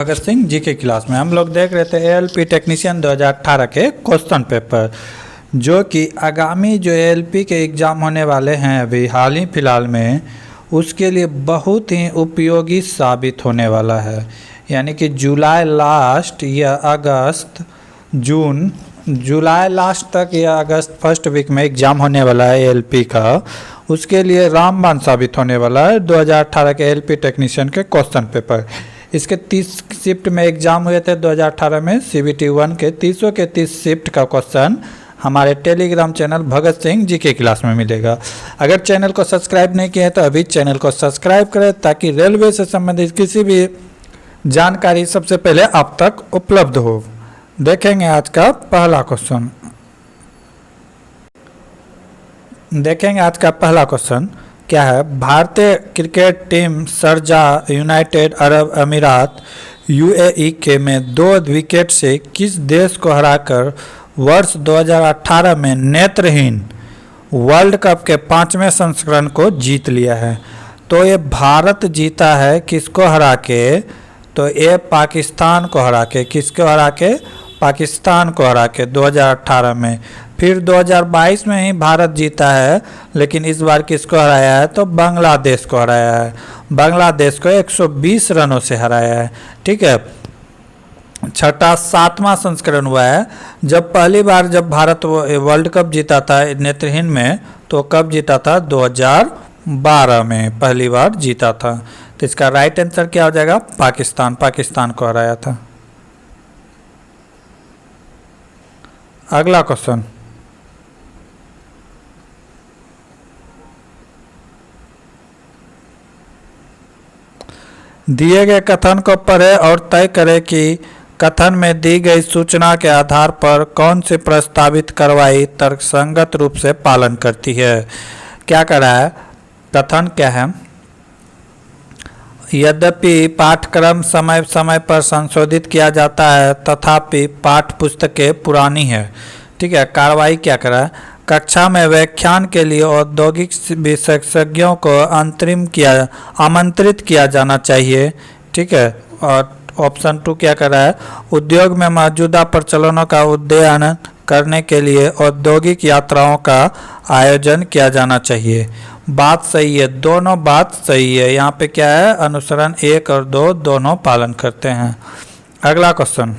भगत सिंह जी के क्लास में हम लोग देख रहे थे एएलपी टेक्नीशियन 2018 के क्वेश्चन पेपर, जो कि आगामी जो एएलपी के एग्ज़ाम होने वाले हैं अभी हाल ही फिलहाल में, उसके लिए बहुत ही उपयोगी साबित होने वाला है। यानी कि जुलाई लास्ट या अगस्त जुलाई लास्ट तक या अगस्त फर्स्ट वीक में एग्ज़ाम होने वाला है एएलपी का। उसके लिए रामबाण साबित होने वाला है 2018 के एएलपी टेक्नीशियन के क्वेश्चन पेपर। इसके 30 शिफ्ट में एग्ज़ाम हुए थे 2018 में CBT 1 के 30 के 30 शिफ्ट का क्वेश्चन हमारे टेलीग्राम चैनल भगत सिंह जी के क्लास में मिलेगा। अगर चैनल को सब्सक्राइब नहीं किया है तो अभी चैनल को सब्सक्राइब करें, ताकि रेलवे से संबंधित किसी भी जानकारी सबसे पहले आप तक उपलब्ध हो। देखेंगे आज का पहला क्वेश्चन। क्या है? भारतीय cricket team Sharjah United Arab अमीरात UAE के में 2 विकेट से किस देश को हराकर वर्ष 2018 में नेत्रहीन वर्ल्ड कप के 5वें संस्करण को जीत लिया है? तो ये भारत जीता है किसको हरा के? तो ये पाकिस्तान को हरा के। किसको हरा के? पाकिस्तान को हरा के 2018 में। फिर 2022 में ही भारत जीता है, लेकिन इस बार किसको हराया है? तो बांग्लादेश को हराया है। बांग्लादेश को 120 रनों से हराया है। ठीक है, छठा 7वां संस्करण हुआ है। जब पहली बार जब भारत वर्ल्ड कप जीता था नेत्रहीन में, तो कब जीता था? 2012 में पहली बार जीता था। तो इसका राइट आंसर क्या हो जाएगा? पाकिस्तान को हराया था। अगला क्वेश्चन, दिए गए कथन को पढ़ें और तय करें कि कथन में दी गई सूचना के आधार पर कौन सी प्रस्तावित कार्रवाई तर्कसंगत रूप से पालन करती है। क्या कर रहा है? कथन क्या है? यद्यपि पाठ्यक्रम समय समय पर संशोधित किया जाता है, तथापि पाठ्य पुस्तकें पुरानी है। ठीक है, कार्रवाई क्या कर रहा है? कक्षा में व्याख्यान के लिए औद्योगिक विशेषज्ञों को आमंत्रित किया जाना चाहिए। ठीक है, और ऑप्शन 2 क्या कर रहा है? उद्योग में मौजूदा प्रचलनों का अध्ययन करने के लिए औद्योगिक यात्राओं का आयोजन किया जाना चाहिए। बात सही है, दोनों बात सही है। यहाँ पे क्या है? अनुसरण 1 और 2 दोनों पालन करते हैं। अगला क्वेश्चन,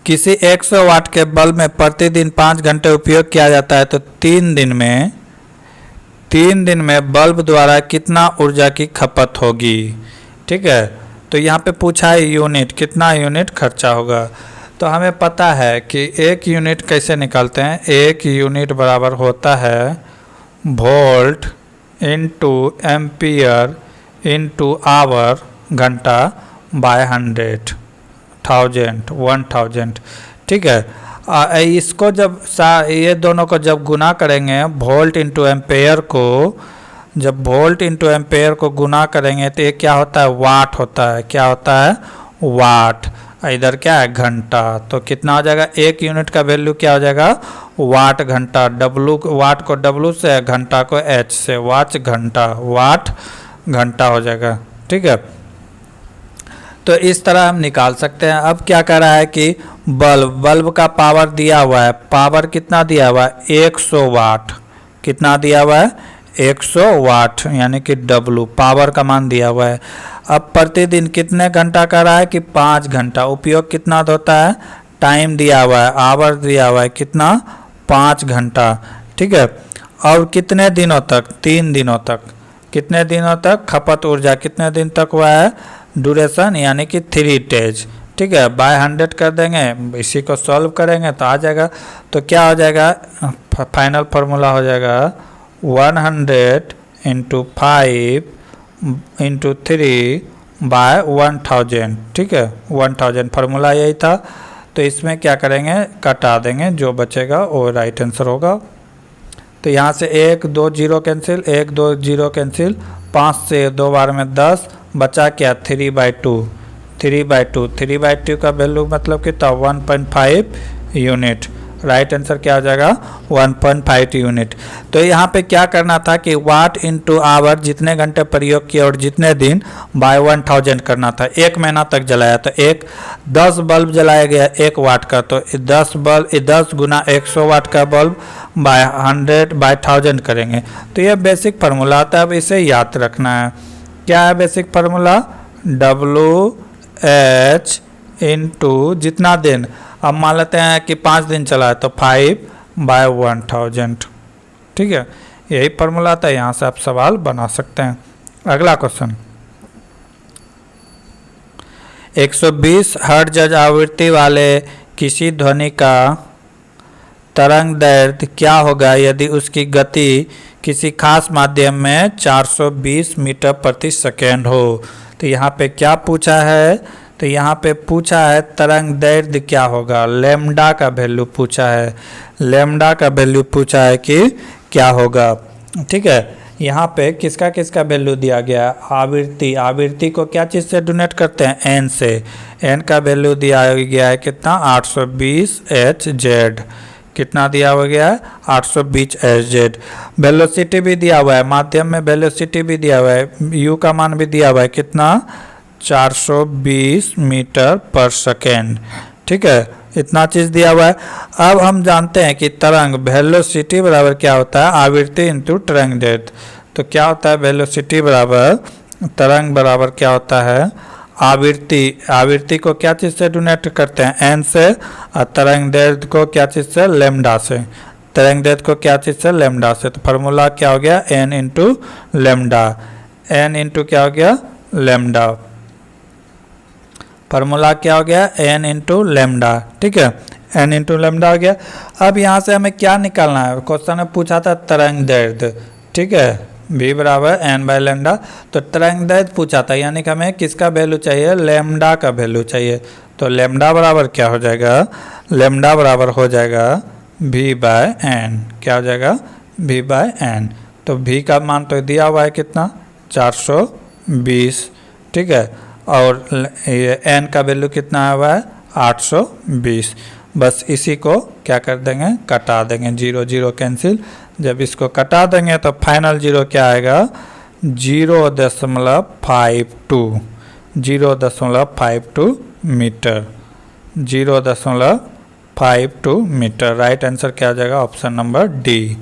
किसी 100 वाट के बल्ब में प्रतिदिन 5 घंटे उपयोग किया जाता है, तो 3 दिन में बल्ब द्वारा कितना ऊर्जा की खपत होगी? ठीक है, तो यहाँ पे पूछा है यूनिट, कितना यूनिट खर्चा होगा। तो हमें पता है कि 1 यूनिट कैसे निकालते हैं। 1 यूनिट बराबर होता है volt into ampere into hour घंटा बाय 1000। ठीक है, इसको जब ये दोनों को जब गुना करेंगे, वोल्ट इंटू एम्पेयर को जब वोल्ट इंटू एम्पेयर को गुना करेंगे तो ये क्या होता है? वाट होता है। क्या होता है? वाट। इधर क्या है? घंटा। तो कितना हो जाएगा? 1 यूनिट का वैल्यू क्या हो जाएगा? वाट घंटा। वाट को W से, घंटा को H से, वाट घंटा हो जाएगा। ठीक है, तो इस तरह हम निकाल सकते हैं। अब क्या कर रहा है कि बल्ब का पावर दिया हुआ है। पावर कितना दिया हुआ है? 100 वाट। कितना दिया हुआ है? 100 वाट, यानी कि W पावर का मान दिया हुआ है। अब प्रतिदिन कितने घंटा कर रहा है? कि 5 घंटा। उपयोग कितना होता है? टाइम दिया हुआ है, आवर दिया हुआ है, कितना? 5 घंटा। ठीक है, और कितने दिनों तक? 3 दिनों तक। कितने दिनों तक? खपत ऊर्जा कितने दिन तक हुआ है? ड्यूरेशन यानी कि 3 डेज। ठीक है, बाय 100 कर देंगे, इसी को सॉल्व करेंगे तो आ जाएगा। तो क्या हो जाएगा? फाइनल फार्मूला हो जाएगा 100 इंटू 5 इंटू 3 बाय 1000। ठीक है, 1000 फार्मूला यही था। तो इसमें क्या करेंगे? कटा देंगे, जो बचेगा वो राइट आंसर होगा। तो यहाँ से 1 2 0 कैंसिल, 1 2 0 कैंसिल, 5 से 2 बार में 10 बचा। क्या? 3/2 का वैल्यू मतलब कितना? 1.5 यूनिट। राइट आंसर क्या हो जाएगा 1.5 यूनिट। तो यहाँ पे क्या करना था कि वाट इंटू आवर, जितने घंटे प्रयोग किए और जितने दिन, बाय 1000 करना था। 1 महीना तक जलाया तो 10 बल्ब जलाया गया 1 वाट का, तो 10 गुना 100 वाट का बल्ब बाय 100 बाय 1000 करेंगे। तो ये बेसिक फार्मूला आता है, अब इसे याद रखना है। क्या है बेसिक फार्मूला? WH इंटू जितना दिन, अब मान लेते हैं कि 5 दिन चला है तो 5 बाय 1000, ठीक है। यही फार्मूला आता है, यहाँ से आप सवाल बना सकते हैं। अगला क्वेश्चन, 120 हर्ट्ज आवृत्ति वाले किसी ध्वनि का तरंग दैर्ध्य क्या होगा यदि उसकी गति किसी खास माध्यम में 420 मीटर प्रति सेकेंड हो। तो यहाँ पे क्या पूछा है? तो यहाँ पे पूछा है तरंग दैर्ध्य क्या होगा, लैम्डा का वैल्यू पूछा है। लैम्डा का वैल्यू पूछा है कि क्या होगा, ठीक है। यहाँ पे किसका किसका वैल्यू दिया गया? आवर्ती। आवर्ती को क्या चीज़ से डोनेट करते हैं? एन से। एन का वैल्यू दिया गया है कितना? 820 Hz। कितना दिया हुआ गया है? 820 Hz। वेलोसिटी भी दिया हुआ है, माध्यम में वेलोसिटी भी दिया हुआ है, यू का मान भी दिया हुआ है कितना? 420 मीटर पर सेकेंड, ठीक है। इतना चीज़ दिया हुआ है। अब हम जानते हैं कि तरंग वेलोसिटी बराबर क्या होता है? आवृत्ति इंटू तरंग दैर्ध्य। तो क्या होता है? वेलोसिटी बराबर तरंग बराबर क्या होता है? आवृत्ति। आवृत्ति को क्या चीज़ से डोनेट करते हैं? एन से। और तरंग दैर्ध्य को क्या चीज़ से? लैम्डा से। तरंग दैर्ध्य को क्या चीज़ से? लैम्डा से। तो फार्मूला क्या हो गया? N into lambda. N into क्या हो गया? लैम्डा। फार्मूला क्या हो गया? एन इंटू लैम्डा, ठीक है। एन इंटू लैम्डा हो गया। अब यहाँ से हमें क्या निकालना है? क्वेश्चन में पूछा था तरंग दैर्ध्य, ठीक है, v बराबर एन बाय लैम्डा। तो तरंग दैर्ध्य पूछा था, यानी कि हमें किसका वैल्यू चाहिए? लैम्डा का वैल्यू चाहिए। तो लैम्डा बराबर क्या हो जाएगा? लैम्डा बराबर हो जाएगा v बाय एन। क्या हो जाएगा? v by N. तो v का मान तो दिया हुआ है कितना? 420, ठीक है। और एन का वैल्यू कितना हुआ है? 820। बस इसी को क्या कर देंगे? कटा देंगे, 0 0 कैंसिल। जब इसको कटा देंगे तो फाइनल जीरो क्या आएगा? 0.52। 0.52 मीटर। 0.52 मीटर। राइट आंसर क्या आ जाएगा? Option number D.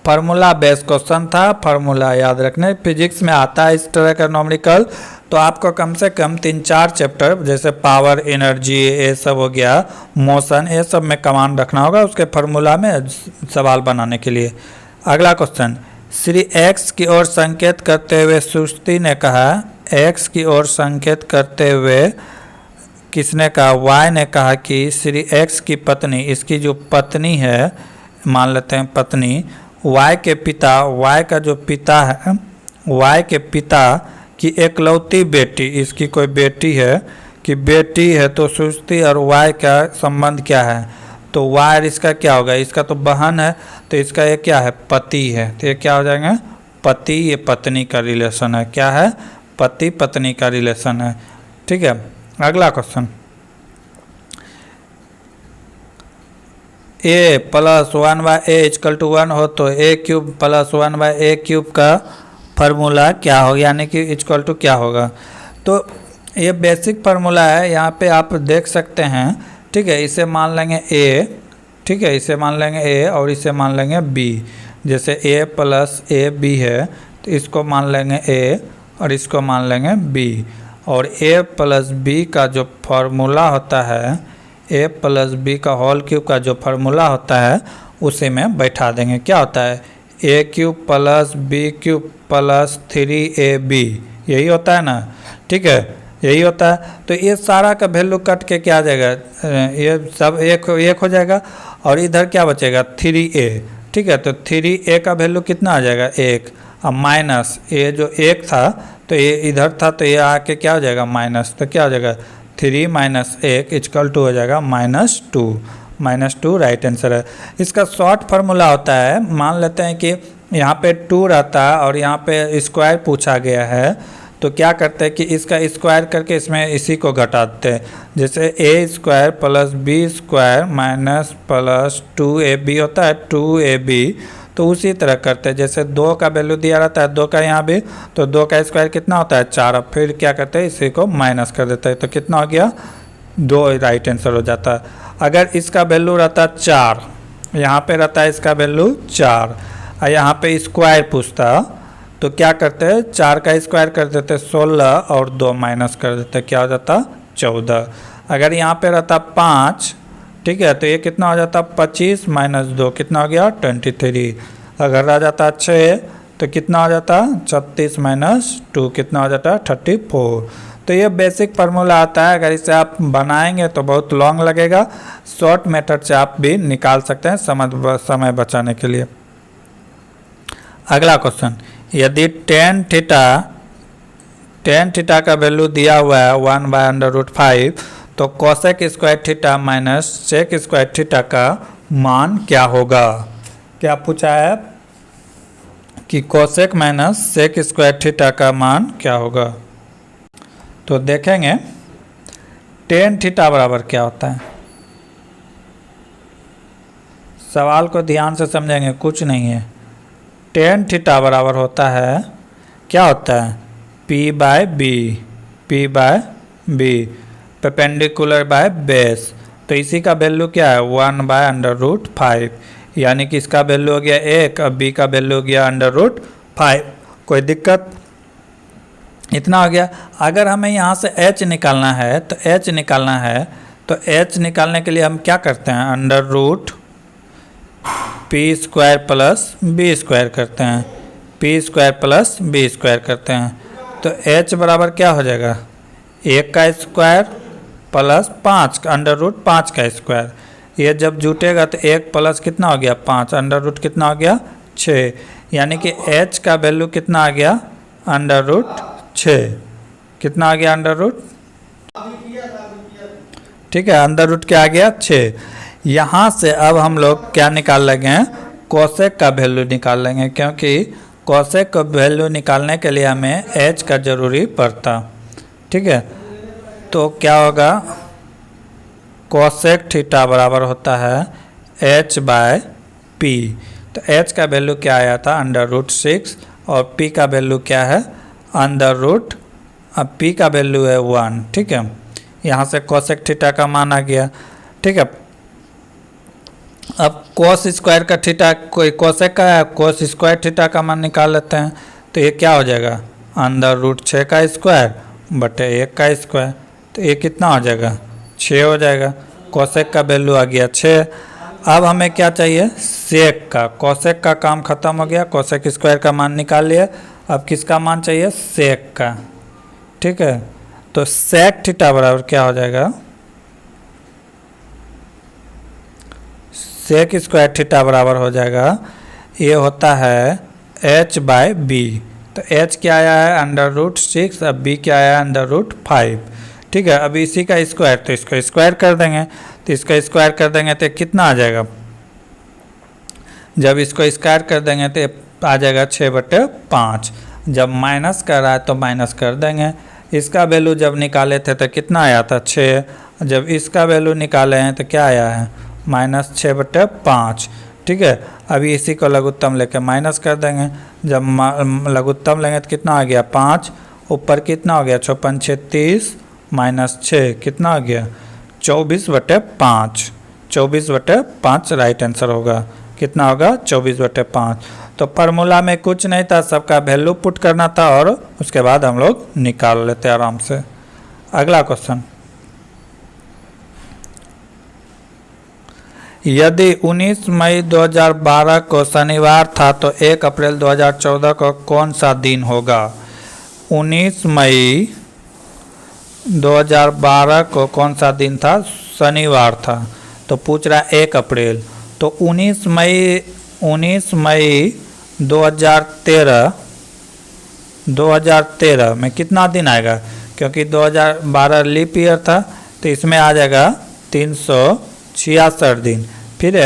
Formula based question था, फार्मूला याद रखने। फिजिक्स में आता है इस तरह का नॉमेरिकल, तो आपको कम से कम 3-4 चैप्टर जैसे पावर, एनर्जी, ये सब हो गया, मोशन, ये सब में कमांड रखना होगा उसके फार्मूला में सवाल बनाने के लिए। अगला क्वेश्चन, श्री एक्स की ओर संकेत करते हुए सुस्ती ने कहा, एक्स की ओर संकेत करते हुए किसने कहा? वाई ने कहा कि श्री एक्स की पत्नी, इसकी जो पत्नी है, मान लेते हैं पत्नी, वाई के पिता, वाई का जो पिता है, वाई के पिता की एकलौती बेटी, इसकी कोई बेटी है कि बेटी है, तो सुस्ती और वाई का संबंध क्या है? तो वाई और इसका क्या होगा? इसका तो बहन है, तो इसका ये क्या है? पति है। तो ये क्या हो जाएंगे? पति, ये पत्नी का रिलेशन है। क्या है? पति पत्नी का रिलेशन है, ठीक है। अगला क्वेश्चन, a प्लस 1/a=1 हो तो a³ प्लस 1/a³ का फार्मूला क्या होगा, यानी कि इक्वल टू क्या होगा? तो ये बेसिक फार्मूला है, यहाँ पे आप देख सकते हैं, ठीक है। इसे मान लेंगे a, ठीक है, इसे मान लेंगे a और इसे मान लेंगे b। जैसे a प्लस a b है तो इसको मान लेंगे a और इसको मान लेंगे b। और a प्लस b का जो फार्मूला होता है, a प्लस b का होल क्यूब का जो फार्मूला होता है उसे में बैठा देंगे। क्या होता है? a³ plus b³ plus 3ab, यही होता है ना, ठीक है, यही होता है। तो ये सारा का वैल्यू कट के क्या आ जाएगा? ये सब एक हो जाएगा और इधर क्या बचेगा? 3a, ठीक है। तो 3a का वैल्यू कितना आ जाएगा? 1। अब माइनस a जो 1 था तो ये इधर था, तो ये आके क्या हो जाएगा? माइनस। तो क्या हो जाएगा? 3 माइनस 1 इक्वल टू हो जाएगा -2। -2 राइट आंसर है। इसका शॉर्ट फार्मूला होता है, मान लेते हैं कि यहाँ पे 2 रहता है और यहाँ पे स्क्वायर पूछा गया है, तो क्या करते हैं कि इसका स्क्वायर करके इसमें इसी को घटा देते हैं। जैसे a square plus B square minus plus 2ab होता है 2ab, तो उसी तरह करते हैं। जैसे 2 का वैल्यू दिया रहता है 2 का यहाँ भी, तो 2 का स्क्वायर कितना होता है 4। अब फिर क्या करते हैं इसी को माइनस कर देते हैं, तो कितना हो गया 2 राइट आंसर हो जाता है। अगर इसका वैल्यू रहता 4, यहाँ पे रहता है इसका वैल्यू 4 और यहाँ पे स्क्वायर पूछता, तो क्या करते हैं 4 का स्क्वायर कर देते 16 और 2 माइनस कर देते, क्या हो जाता 14। अगर यहाँ पे रहता 5, ठीक है, तो ये कितना हो जाता 25 माइनस 2 कितना हो गया 23। अगर रह जाता 6 तो कितना हो जाता 36 माइनस 2 कितना हो जाता 34। तो ये बेसिक फार्मूला आता है। अगर इसे आप बनाएंगे तो बहुत लॉन्ग लगेगा, शॉर्ट मेथड से आप भी निकाल सकते हैं समय बचाने के लिए। अगला क्वेश्चन, यदि tan थीटा का वैल्यू दिया हुआ है 1/√5, तो cosec square theta minus sec square theta का मान क्या होगा। क्या पूछा है कि cosec minus sec square theta का मान क्या होगा। तो देखेंगे tan थीटा बराबर क्या होता है। सवाल को ध्यान से समझेंगे, कुछ नहीं है। tan थीटा बराबर होता है, क्या होता है p by B perpendicular by base. तो इसी का वैल्यू क्या है 1/√5, यानी कि इसका वैल्यू हो गया 1 और b का वैल्यू हो गया √5। कोई दिक्कत, इतना हो गया। अगर हमें यहाँ से h निकालना है तो h निकालने के लिए हम क्या करते हैं √p square plus B square करते हैं, p square plus B square करते हैं। तो h बराबर क्या हो जाएगा 1 का स्क्वायर प्लस 5 √5 का स्क्वायर। ये जब जुटेगा तो 1 प्लस कितना हो गया 5 √ कितना हो गया 6, यानी कि h का वैल्यू कितना आ गया √6 कितना आ गया ठीक है √ क्या आ गया 6। यहाँ से अब हम लोग क्या निकाल लेंगे कोसेक का वैल्यू निकाल लेंगे, क्योंकि कोसेक का वैल्यू निकालने के लिए हमें h का ज़रूरी पड़ता। ठीक है, तो क्या होगा कोसेक थीटा बराबर होता है h/p। तो h का वैल्यू क्या आया था √6 और p का वैल्यू क्या है √, अब p का वैल्यू है 1। ठीक है, यहाँ से कोसेक थीटा का मान आ गया। ठीक है, अब कोस स्क्वायर का थीटा कोई कोसेक का है, कोस स्क्वायर थीटा का मान निकाल लेते हैं। तो ये क्या हो जाएगा √6 का स्क्वायर बटे 1 का स्क्वायर, तो ये कितना हो जाएगा 6 हो जाएगा। कोसेक का वैल्यू आ गया 6। अब हमें क्या चाहिए सेक का। कोसेक का काम खत्म हो गया, कोसेक स्क्वायर का मान निकाल लिया। अब किसका मान चाहिए सेक का। ठीक है, तो सेक थीटा बराबर क्या हो जाएगा सेक स्क्वायर थीटा बराबर हो जाएगा, ये होता है h/b। तो h क्या आया है √6, अब b क्या आया है √5। ठीक है, अब इसी का स्क्वायर, तो इसको स्क्वायर कर देंगे। तो इसका स्क्वायर कर देंगे तो कितना आ जाएगा, जब इसको स्क्वायर कर देंगे तो आ जाएगा 6/5। जब माइनस कर रहा है तो माइनस कर देंगे। इसका वैल्यू जब निकाले थे तो कितना आया था 6, जब इसका वैल्यू निकाले हैं तो क्या आया है -6/5। ठीक है, अभी इसी को लघुत्तम लेके माइनस कर देंगे। जब लघुत्तम लेंगे तो कितना आ गया 5, ऊपर कितना हो गया 56 36 -6 कितना आ गया 24/5। 24/5 राइट आंसर होगा। कितना होगा 24/5। तो फार्मूला में कुछ नहीं था, सबका वैल्यू पुट करना था और उसके बाद हम लोग निकाल लेते आराम से। अगला क्वेश्चन, यदि 19 मई 2012 को शनिवार था तो 1 अप्रैल 2014 को कौन सा दिन होगा। 19 मई 2012 को कौन सा दिन था, शनिवार था। तो पूछ रहा है 1 अप्रैल, तो 19 मई 2013 में कितना दिन आएगा, क्योंकि 2012 लीप ईयर था तो इसमें आ जाएगा 366 दिन। फिर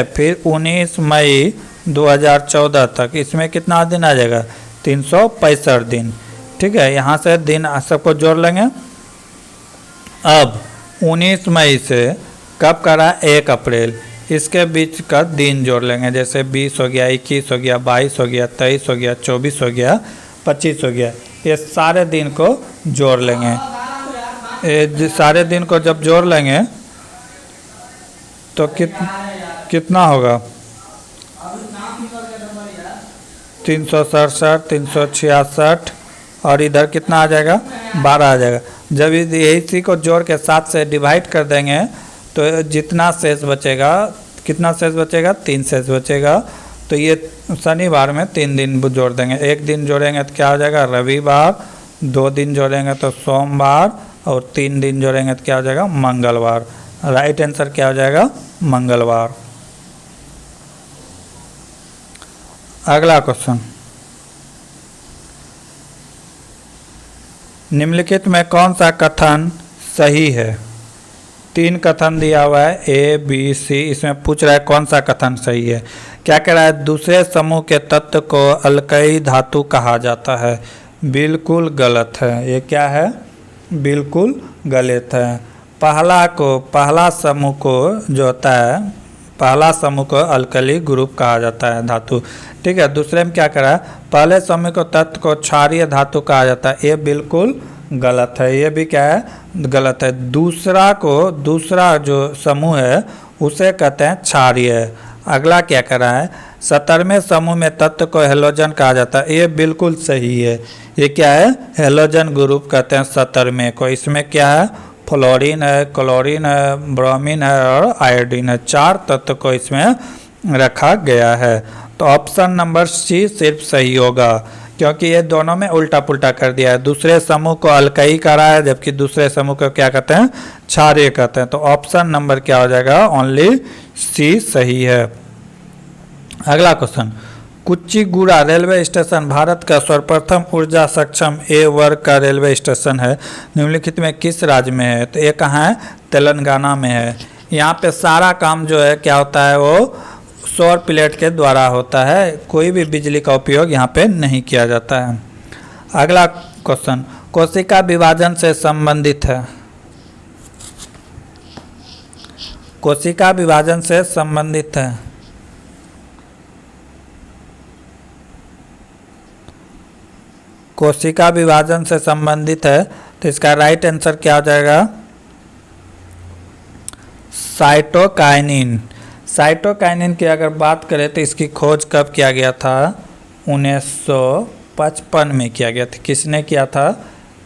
19 मई 2014 तक इसमें कितना दिन आ जाएगा 365 दिन। ठीक है, यहाँ से दिन सबको जोड़ लेंगे। अब 19 मई से कब करा 1 अप्रैल, इसके बीच का दिन जोड़ लेंगे। जैसे 20 हो गया, 21 हो गया, 22 हो गया, 23 हो गया, 24 हो गया, 25 हो गया। ये सारे दिन को जोड़ लेंगे। ये सारे दिन को जब जोड़ लेंगे तो कितना होगा? 367, 366 और इधर कितना आ जाएगा? 12 आ जाएगा। जब इसी को जोड़ के 7 से डिवाइड कर देंगे तो जितना शेष बचेगा, कितना शेष बचेगा? 3 शेष बचेगा। तो ये शनिवार में 3 दिन जोड़ देंगे। 1 दिन जोड़ेंगे तो क्या हो जाएगा? रविवार। 2 दिन जोड़ेंगे तो सोमवार, और 3 दिन जोड़ेंगे तो क्या हो जाएगा? मंगलवार। राइट आंसर क्या हो जाएगा? मंगलवार। अगला क्वेश्चन, निम्नलिखित में कौन सा कथन सही है? 3 कथन दिया हुआ है, ए बी सी। इसमें पूछ रहा है कौन सा कथन सही है। क्या कह रहा है? दूसरे समूह के तत्व को अल्कई धातु कहा जाता है। बिल्कुल गलत है। ये क्या है? बिल्कुल गलत है। पहला समूह को जो होता है, पहला समूह को अल्कली ग्रुप कहा जाता है, धातु। ठीक है। दूसरे में क्या करा है? पहले समूह को तत्व को क्षारीय धातु कहा जाता है। ये बिल्कुल गलत है। ये भी क्या है? गलत है। दूसरा जो समूह है उसे कहते हैं क्षारीय। अगला क्या करा है? 17वें समूह में तत्व को हेलोजन कहा जाता है। ये बिल्कुल सही है। ये क्या है? हेलोजन ग्रुप कहते हैं 17वें को। इसमें क्या है? फ्लोरीन है, क्लोरीन है, ब्रोमीन है और आयोडीन है। 4 तत्व को इसमें रखा गया है। तो ऑप्शन नंबर सी सिर्फ सही होगा, क्योंकि ये दोनों में उल्टा पुल्टा कर दिया है। दूसरे समूह को अल्कई करा है, जबकि दूसरे समूह को क्या कहते हैं? क्षारीय कहते हैं। तो ऑप्शन नंबर क्या हो जाएगा? ओनली सी सही है। अगला क्वेश्चन, कुच्चीगुड़ा रेलवे स्टेशन भारत का सर्वप्रथम ऊर्जा सक्षम ए वर्ग का रेलवे स्टेशन है। निम्नलिखित में किस राज्य में है? तो ये कहाँ है? तेलंगाना में है। यहाँ पे सारा काम जो है क्या होता है? वो सौर प्लेट के द्वारा होता है। कोई भी बिजली का उपयोग यहाँ पे नहीं किया जाता है। अगला क्वेश्चन, कोशिका विभाजन से संबंधित है। कोशिका विभाजन से संबंधित है। कोशिका विभाजन से संबंधित है, तो इसका राइट आंसर क्या हो जाएगा? साइटोकाइनिन। साइटोकाइनिन की अगर बात करें तो इसकी खोज कब किया गया था? 1955 में किया गया था। किसने किया था?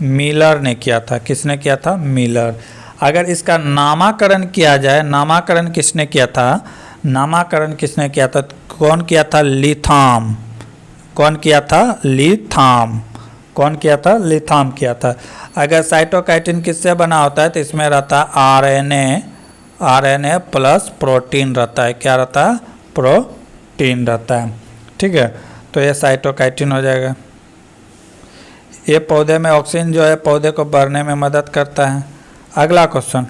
मिलर ने किया था। किसने किया था? मिलर। अगर इसका नामकरण किया जाए, नामकरण किसने किया था? नामकरण किसने किया था? कौन किया था? लिथाम। कौन किया था? लिथाम। कौन किया था? लिथाम किया था। अगर साइटोकाइटिन किससे बना होता है? तो इसमें रहता है आरएनए प्लस प्रोटीन रहता है। क्या रहता है? प्रोटीन रहता है। ठीक है। तो ये साइटोकाइटिन हो जाएगा। ये पौधे में ऑक्सीजन जो है पौधे को बढ़ने में मदद करता है। अगला क्वेश्चन,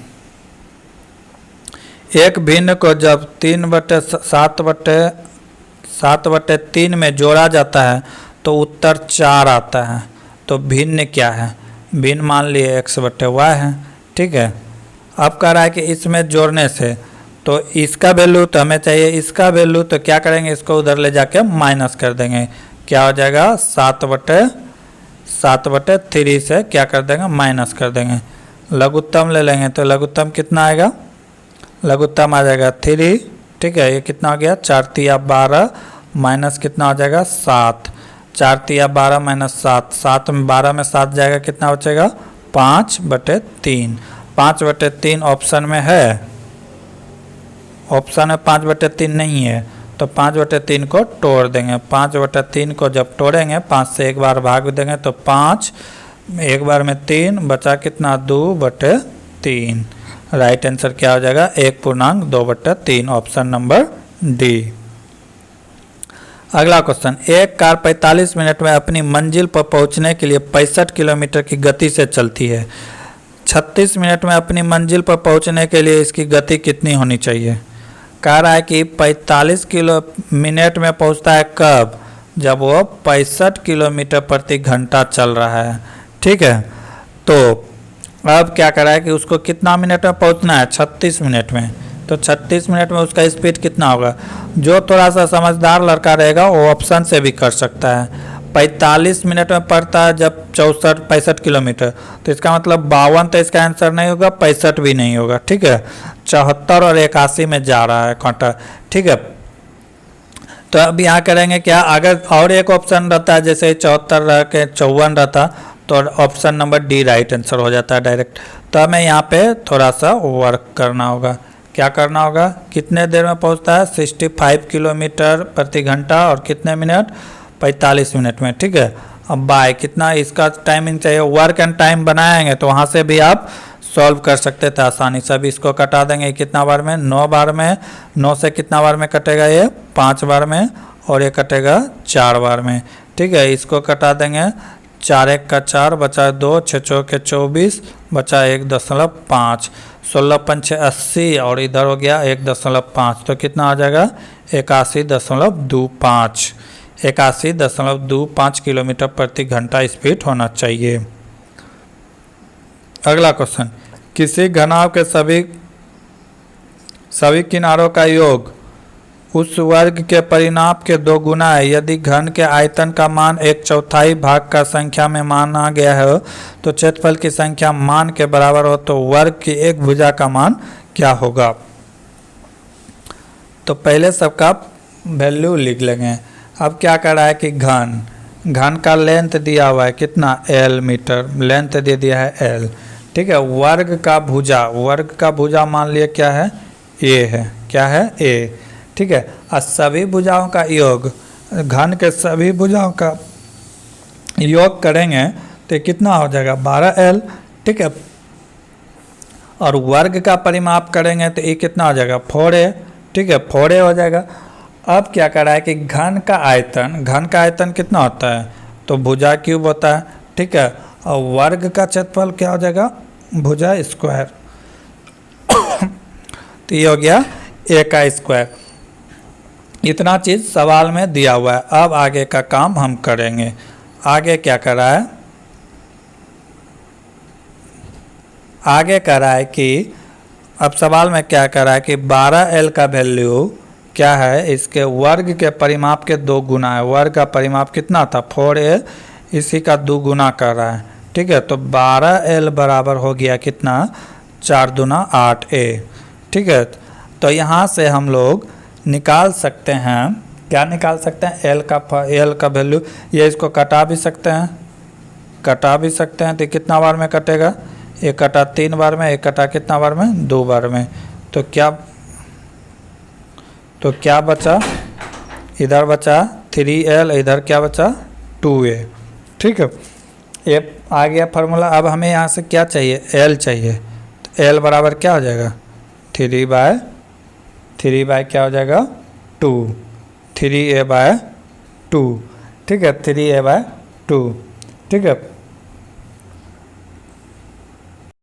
एक भिन्न को जब 3/7/3 में जोड़ा जाता है तो उत्तर 4 आता है। तो भिन्न क्या है? भिन्न मान लिए x/y है। ठीक है। अब कह रहा है कि इसमें जोड़ने से, तो इसका वैल्यू तो हमें चाहिए, इसका वैल्यू तो क्या करेंगे? इसको उधर ले जाके माइनस कर देंगे। क्या हो जाएगा? 7/3 से क्या कर देंगे? माइनस कर देंगे। लघुत्तम ले लेंगे तो लघुत्तम कितना आएगा? लघुत्तम आ जाएगा 3। ठीक है। ये कितना हो गया? 4×3 12 माइनस कितना हो जाएगा? 7। 4×3 12 माइनस 7। 7 में 12 में 7 जाएगा, कितना बचेगा? 5/3। 5/3 ऑप्शन में है? ऑप्शन में 5/3 नहीं है, तो 5/3 को तोड़ देंगे। 5/3 को जब तोड़ेंगे, 5 से एक बार भाग देंगे तो 5, एक बार में 3 बचा, कितना? 2/3। राइट आंसर क्या हो जाएगा? 1.2/3, ऑप्शन नंबर डी। अगला क्वेश्चन, एक कार 45 मिनट में अपनी मंजिल पर पहुंचने के लिए 65 किलोमीटर की गति से चलती है। 36 मिनट में अपनी मंजिल पर पहुंचने के लिए इसकी गति कितनी होनी चाहिए? कह रहा है कि 45 मिनट में पहुंचता है कब? जब वो 65 किलोमीटर प्रति घंटा चल रहा है। ठीक है, तो अब क्या करा है कि उसको कितना मिनट में पहुंचना है, 36 मिनट में। तो 36 मिनट में उसका स्पीड कितना होगा। जो थोड़ा सा समझदार लड़का रहेगा वो ऑप्शन से भी कर सकता है। 45 मिनट में पड़ता है जब 65 किलोमीटर, तो इसका मतलब 52 तो इसका आंसर नहीं होगा, 65 भी नहीं होगा। ठीक है, 74 और 81 में जा रहा है कांटा। ठीक है, तो अब यहाँ करेंगे क्या, अगर और एक ऑप्शन रहता है जैसे 74 रह के 54 रहता तो option number D right answer हो जाता है डायरेक्ट। तो हमें यहाँ पे थोड़ा सा वर्क करना होगा। क्या करना होगा, कितने देर में पहुँचता है, 65 किलोमीटर प्रति घंटा और कितने मिनट, 45 मिनट में। ठीक है, अब बाय कितना इसका टाइमिंग चाहिए, वर्क एंड टाइम बनाएंगे तो वहाँ से भी आप सॉल्व कर सकते थे आसानी से। अब इसको कटा देंगे कितना बार में, 9 बार में। 9 से कितना बार में कटेगा, ये 5 बार में, और ये कटेगा 4 बार में। ठीक है, इसको कटा देंगे, 4 1 का 4 बचा 2, 6 चौके 24 बचा 1.5, 16 पंचे 80 और इधर हो गया 1.5, तो कितना आ जाएगा 81.25। 81.25 किलोमीटर प्रति घंटा स्पीड होना चाहिए। अगला क्वेश्चन, किसी घनाभ के सभी किनारों का योग उस वर्ग के परिमाप के 2 गुना है। यदि घन के आयतन का मान 1/4 भाग का संख्या में माना गया है तो क्षेत्रफल की संख्या मान के बराबर हो तो वर्ग की एक भुजा का मान क्या होगा। तो पहले सबका वैल्यू लिख लेंगे। अब क्या कर रहा है कि घन का लेंथ दिया हुआ है कितना, L मीटर, लेंथ दे दिया है L। ठीक है, वर्ग का भुजा मान लिया क्या है, A है। क्या है, A। ठीक है, और सभी भुजाओं का योग, घन के सभी भुजाओं का योग करेंगे तो कितना हो जाएगा 12L। ठीक है, और वर्ग का परिमाप करेंगे तो ये कितना हो जाएगा 4A। ठीक है, 4A हो जाएगा। अब क्या कर रहा है कि घन का आयतन कितना होता है, तो भुजा क्यूब होता है। ठीक है, और वर्ग का क्षेत्रफल क्या हो जाएगा, भुजा स्क्वायर। तो ये हो गया A का स्क्वायर। इतना चीज़ सवाल में दिया हुआ है। अब आगे का काम हम करेंगे। आगे क्या कर रहा है, आगे कर रहा है कि अब सवाल में क्या कर रहा है कि 12L का वैल्यू क्या है, इसके वर्ग के परिमाप के 2 गुना है। वर्ग का परिमाप कितना था 4A, इसी का 2 गुना कर रहा है। ठीक है, तो 12L बराबर हो गया कितना, 4 दूना 8A। ठीक है, तो यहाँ से हम लोग निकाल सकते हैं, क्या निकाल सकते हैं, L का वैल्यू। ये इसको कटा भी सकते हैं, तो कितना बार में कटेगा, एक कटा 3 बार में, एक कटा कितना बार में, 2 बार में। तो क्या बचा, इधर बचा 3L, इधर क्या बचा 2A। ठीक है, ये आ गया फार्मूला। अब हमें यहाँ से क्या चाहिए, L चाहिए। तो L बराबर क्या हो जाएगा, 3 बाय क्या हो जाएगा 2, 3A/2। ठीक है, 3A/2। ठीक है,